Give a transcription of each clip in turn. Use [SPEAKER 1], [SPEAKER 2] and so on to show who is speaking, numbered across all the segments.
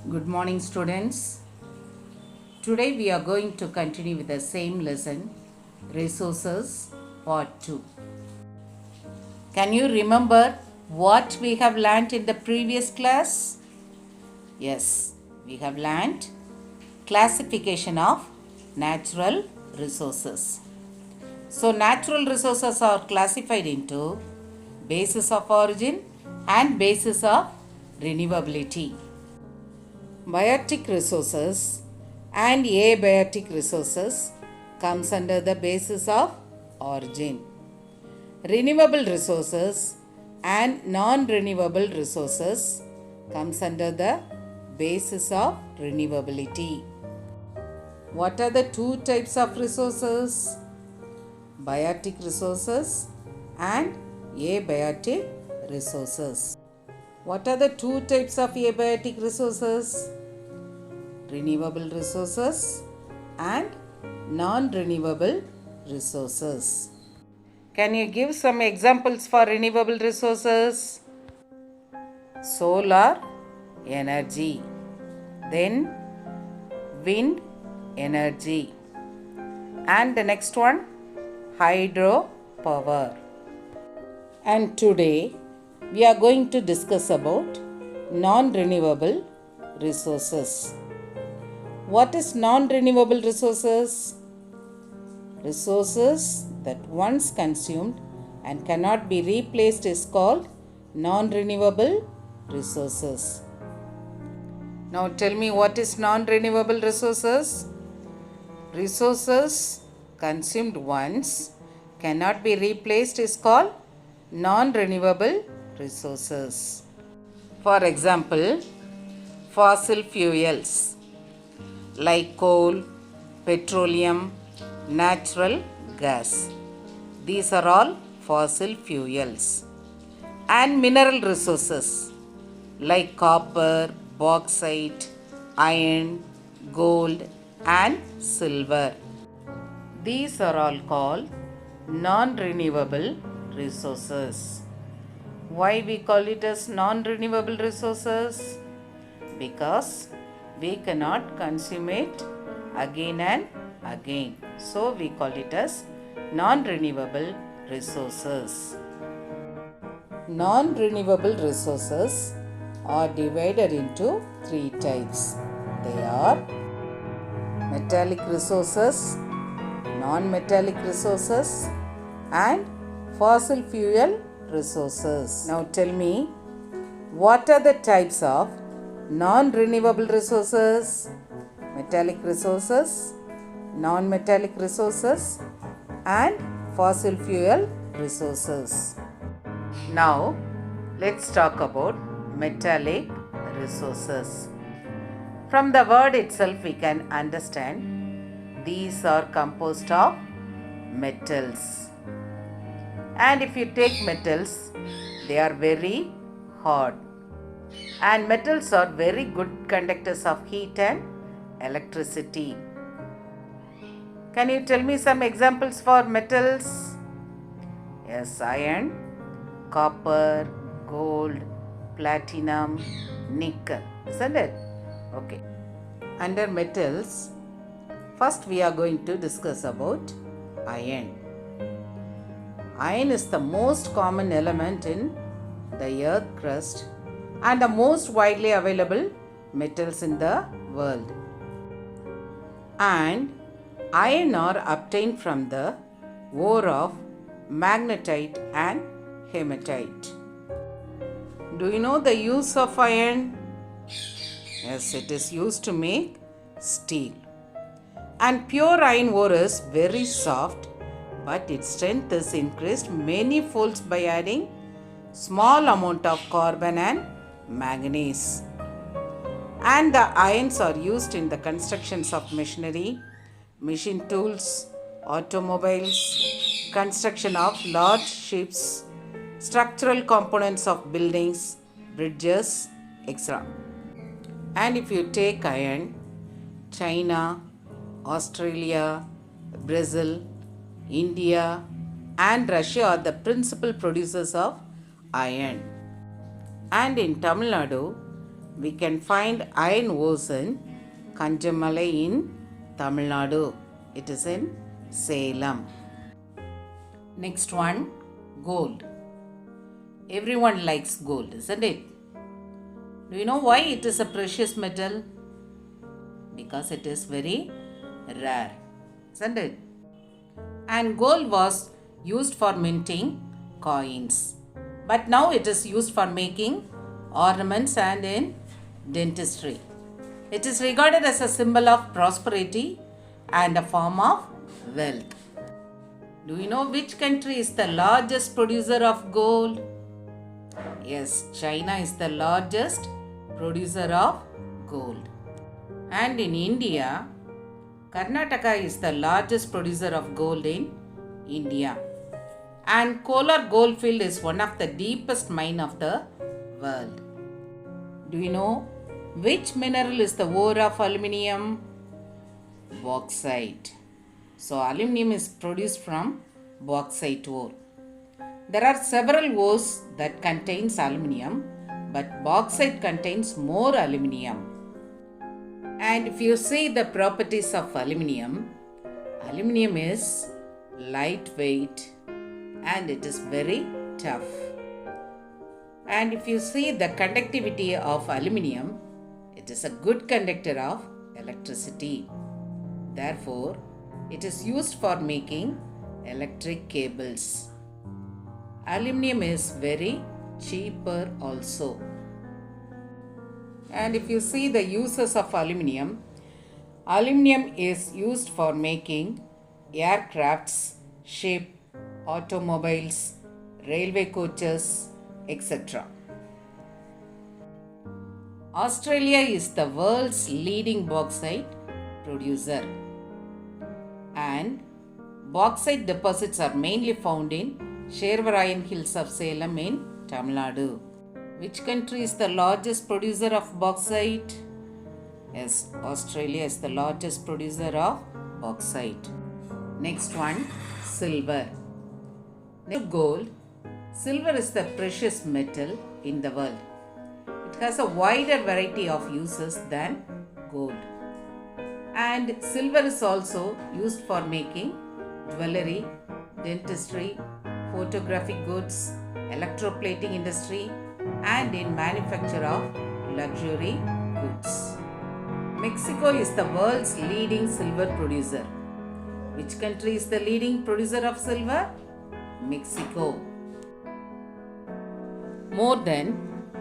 [SPEAKER 1] Good morning, students. Today we are going to continue with the same lesson, Resources Part 2. Can you remember what we have learnt in the previous class? Yes, we have learnt classification of natural resources. So, natural resources are classified into basis of origin and basis of renewability. Biotic resources and abiotic resources comes under the basis of origin. Renewable resources and non-renewable resources comes under the basis of renewability. What are the two types of resources? Biotic resources and abiotic resources. What are the two types of abiotic resources? Renewable resources and non-renewable resources. Can you give some examples for renewable resources? Solar energy, then wind energy, and the next one, hydro power. And today we are going to discuss about non-renewable resources. What is non-renewable resources? Resources that once consumed and cannot be replaced is called non-renewable resources. Now tell me, what is non-renewable resources? Resources consumed once cannot be replaced is called non-renewable resources. For example, fossil fuels like coal, petroleum, natural gas. These are all fossil fuels. And mineral resources like copper, bauxite, iron, gold, and silver. These are all called non-renewable resources. Why we call it as non-renewable resources? Because we cannot consume it again and again. So we call it as non-renewable resources. Non-renewable resources are divided into three types. They are metallic resources, non-metallic resources, and fossil fuel resources. Now tell me, what are the types of non-renewable resources? Metallic resources, non-metallic resources, and fossil fuel resources. Now let's talk about metallic resources. From the word itself we can understand these are composed of metals. And if you take metals, they are very hard. And metals are very good conductors of heat and electricity. Can you tell me some examples for metals? Yes, iron, copper, gold, platinum, nickel, isn't it? Okay. Under metals, first we are going to discuss about iron. Iron is the most common element in the earth crust and the most widely available metals in the world. And iron are obtained from the ore of magnetite and hematite. Do you know the use of iron? Yes, it is used to make steel. And pure iron ore is very soft, but its strength is increased many folds by adding small amount of carbon and manganese. And the irons are used in the constructions of machinery, machine tools, automobiles, construction of large ships, structural components of buildings, bridges, etc. And if you take iron, China, Australia, Brazil, India, and Russia are the principal producers of iron. And in Tamil Nadu, we can find iron ores in Kanjamalai in Tamil Nadu. It is in Salem. Next one, gold. Everyone likes gold, isn't it? Do you know why it is a precious metal? Because it is very rare, isn't it? And gold was used for minting coins. But now it is used for making ornaments and in dentistry. It is regarded as a symbol of prosperity and a form of wealth. Do you know which country is the largest producer of gold? Yes, China is the largest producer of gold. And in India, Karnataka is the largest producer of gold in India. And Kolar Goldfield is one of the deepest mine of the world. Do you know which mineral is the ore of aluminium? Bauxite. So aluminium is produced from bauxite ore. There are several ores that contains aluminium, but bauxite contains more aluminium. And if you see the properties of aluminium, aluminium is lightweight and it is very tough. And if you see the conductivity of aluminium, it is a good conductor of electricity. Therefore, it is used for making electric cables. Aluminium is very cheaper also. And if you see the uses of aluminium, aluminium is used for making aircrafts, ship, automobiles, railway coaches, etc. Australia is the world's leading bauxite producer. And bauxite deposits are mainly found in Shervarayan Hills of Salem in Tamil Nadu. Which country is the largest producer of bauxite? Yes, Australia is the largest producer of bauxite. Next one, silver. Next to gold, silver is the precious metal in the world. It has a wider variety of uses than gold. And silver is also used for making jewelry, dentistry, photographic goods, electroplating industry, and in manufacture of luxury goods. Mexico is the world's leading silver producer. Which country is the leading producer of silver? Mexico. More than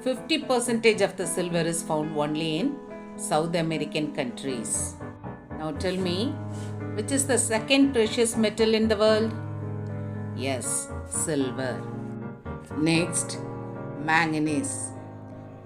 [SPEAKER 1] 50% of the silver is found only in South American countries. Now tell me, which is the second precious metal in the world? Yes, silver. Next, manganese.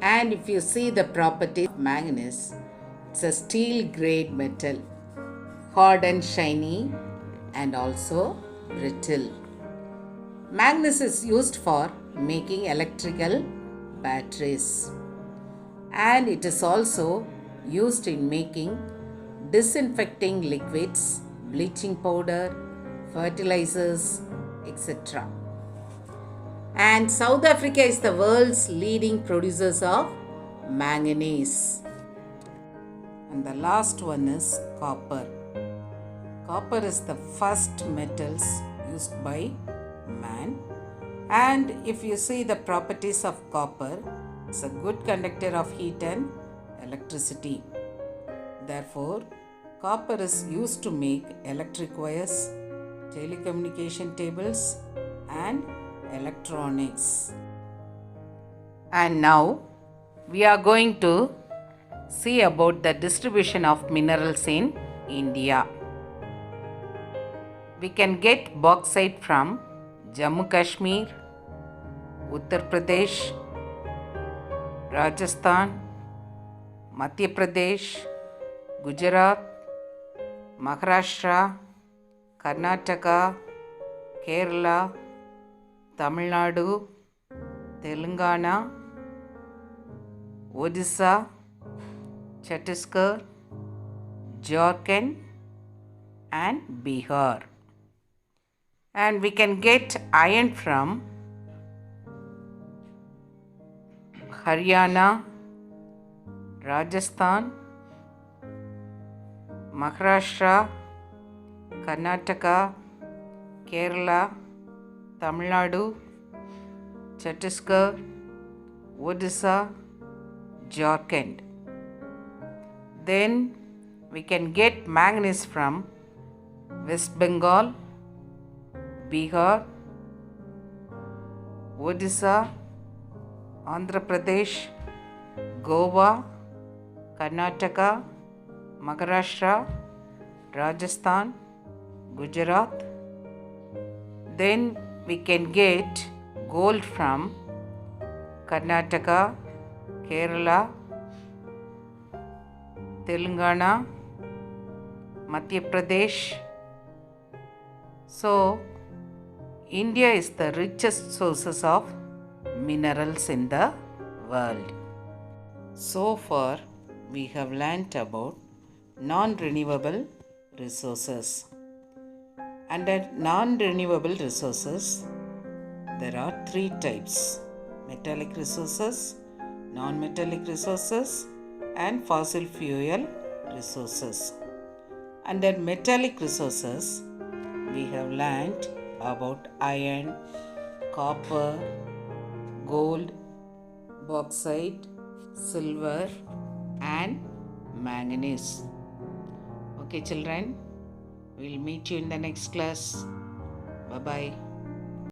[SPEAKER 1] And if you see the property of manganese, it's a steel grade metal, hard and shiny and also brittle. Manganese is used for making electrical batteries, and it is also used in making disinfecting liquids, bleaching powder, fertilizers, etc. And South Africa is the world's leading producers of manganese. And the last one is copper. Copper is the first metals used by man. And if you see the properties of copper, it's a good conductor of heat and electricity. Therefore, copper is used to make electric wires, telecommunication tables, and electronics. And now we are going to see about the distribution of minerals in India. We can get bauxite from Jammu Kashmir, Uttar Pradesh, Rajasthan, Madhya Pradesh, Gujarat, Maharashtra, Karnataka, Kerala, Tamil Nadu, Telangana, Odisha, Chhattisgarh, Jharkhand, and Bihar. And we can get iron from Haryana, Rajasthan, Maharashtra, Karnataka, Kerala, Tamil Nadu, Chhattisgarh, Odisha, Jharkhand. Then we can get manganese from West Bengal, Bihar, Odisha, Andhra Pradesh, Goa, Karnataka, Maharashtra, Rajasthan, Gujarat. Then we can get gold from Karnataka, Kerala, Telangana, Madhya Pradesh. So, India is the richest sources of minerals in the world. So far, we have learnt about non-renewable resources. Under non-renewable resources, there are three types: metallic resources, non-metallic resources, and fossil fuel resources. Under metallic resources, we have learnt about iron, copper, gold, bauxite, silver, and manganese. Okay, children, we'll meet you in the next class. Bye bye.